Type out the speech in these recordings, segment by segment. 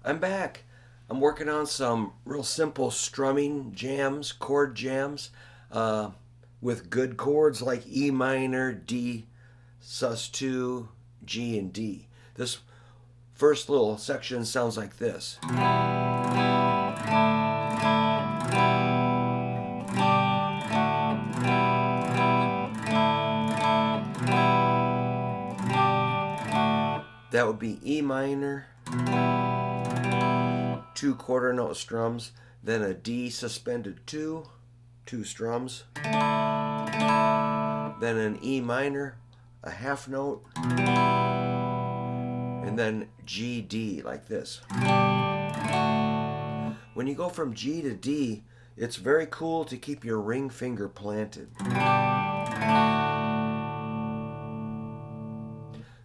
I'm back. I'm working on some real simple strumming jams, chord jams, uh, with good chords like E minor, D, sus2, G, and D. This first little section sounds like this. That would be E minor, two quarter note strums, then a D suspended two strums, then an E minor, a half note, and then G, D, like this. When you go from G to D, it's very cool to keep your ring finger planted.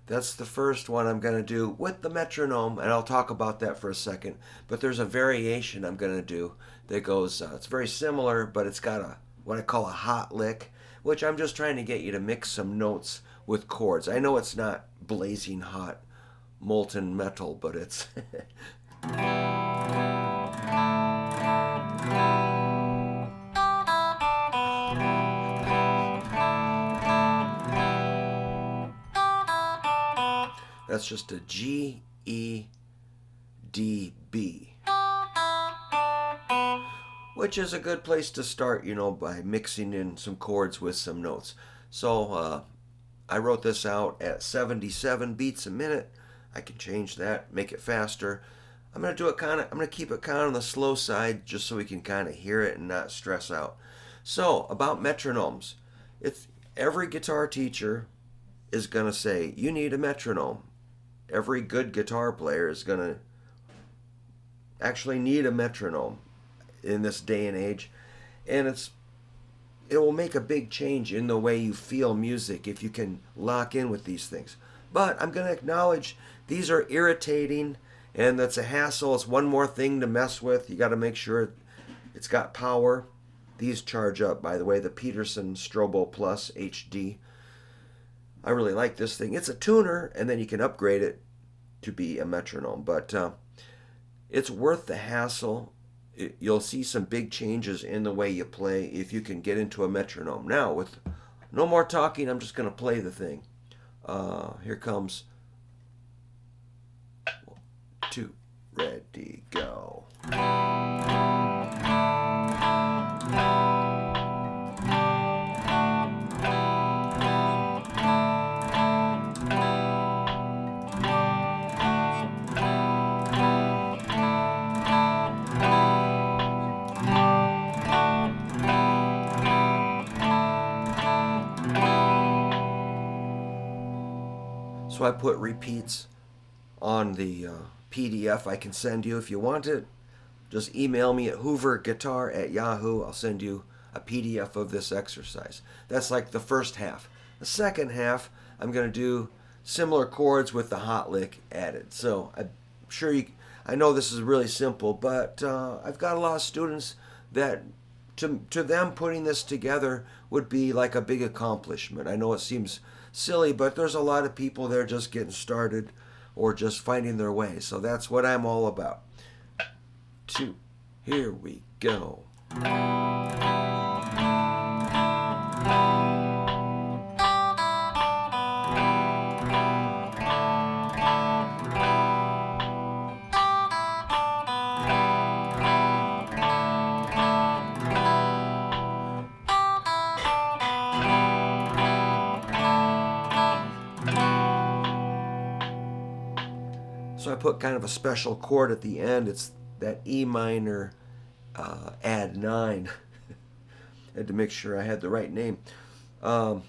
That's the first one I'm going to do with the metronome, and I'll talk about that for a second. But there's a variation I'm going to do that goes, it's very similar, but it's got what I call a hot lick, which I'm just trying to get you to mix some notes with chords. I know it's not blazing hot molten metal, but it's... That's just a G, E, D, B. Which is a good place to start, by mixing in some chords with some notes. So I wrote this out at 77 beats a minute. I can change that, make it faster. I'm going to keep it kind of on the slow side just so we can kind of hear it and not stress out. So, about metronomes. Every guitar teacher is going to say, you need a metronome. Every good guitar player is going to actually need a metronome in this day and age. And it will make a big change in the way you feel music if you can lock in with these things. But I'm going to acknowledge these are irritating, and that's a hassle. It's one more thing to mess with. You got to make sure it's got power. These charge up, by the way, the Peterson Strobo Plus HD. I really like this thing. It's a tuner, and then you can upgrade it to be a metronome. But it's worth the hassle. You'll see some big changes in the way you play if you can get into a metronome. Now, with no more talking, I'm just going to play the thing. Here comes 1, 2, ready, go. So I put repeats on the PDF I can send you if you want it. Just email me at hooverguitar@yahoo. I'll send you a PDF of this exercise. That's like the first half. The second half, I'm going to do similar chords with the hot lick added. So I'm sure I know this is really simple, but I've got a lot of students that to them putting this together would be like a big accomplishment. I know it seems silly, but there's a lot of people that are just getting started or just finding their way. So that's what I'm all about. 2, here we go. So I put kind of a special chord at the end. It's that E minor add 9. Had to make sure I had the right name. So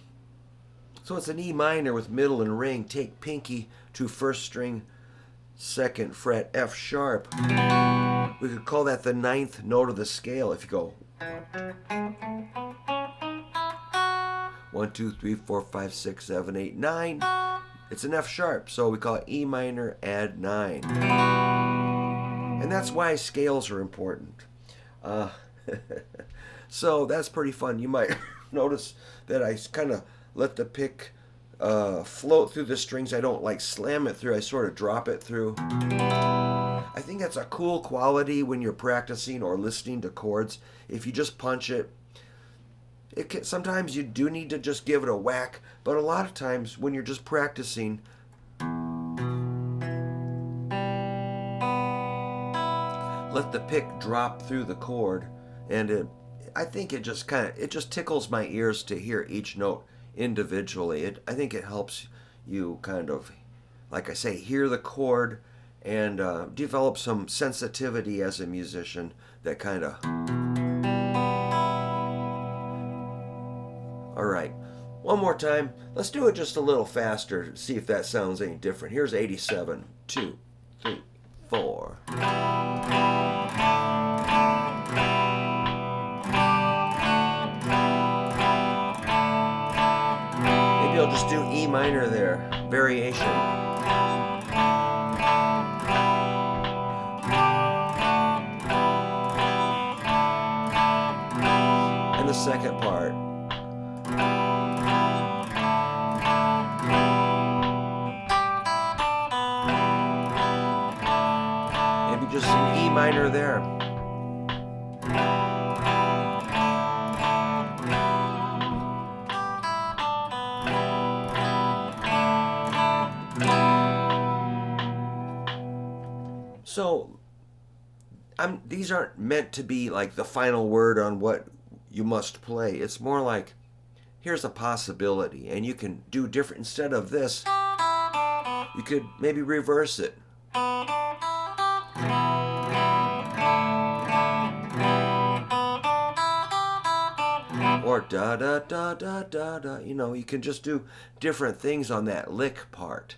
it's an E minor with middle and ring. Take pinky to first string, 2nd fret, F sharp. We could call that the 9th note of the scale if you go 1, 2, 3, 4, 5, 6, 7, 8, 9. It's an F sharp, so we call it E minor add 9. And that's why scales are important. So that's pretty fun. You might notice that I kind of let the pick float through the strings. I don't like slam it through. I sort of drop it through. I think that's a cool quality when you're practicing or listening to chords. If you just punch it, sometimes you do need to just give it a whack, but a lot of times when you're just practicing, let the pick drop through the chord, and I think it just tickles my ears to hear each note individually. I think it helps you kind of, like I say, hear the chord and develop some sensitivity as a musician that kind of. All right, one more time. Let's do it just a little faster, see if that sounds any different. Here's 87. 2, 3, 4. Maybe I'll just do E minor there, variation. And the second part. Maybe just an E minor there. So, these aren't meant to be like the final word on what you must play. It's more like, here's a possibility, and you can do different. Instead of this, you could maybe reverse it. Or da da da da da da. You can just do different things on that lick part.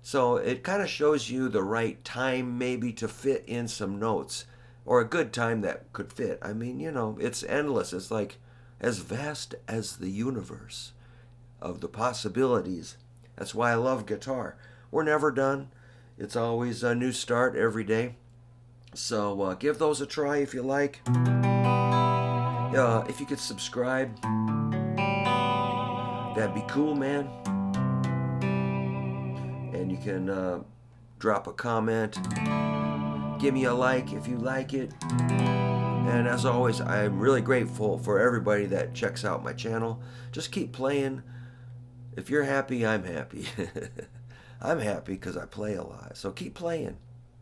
So it kind of shows you the right time maybe to fit in some notes, or a good time that could fit. I mean, it's endless. It's like as vast as the universe of the possibilities. That's why I love guitar. We're never done. It's always a new start every day. So give those a try if you like. If you could subscribe, that'd be cool, man. And you can drop a comment, give me a like if you like it. And as always, I'm really grateful for everybody that checks out my channel. Just keep playing. If you're happy, I'm happy. I'm happy because I play a lot. So keep playing.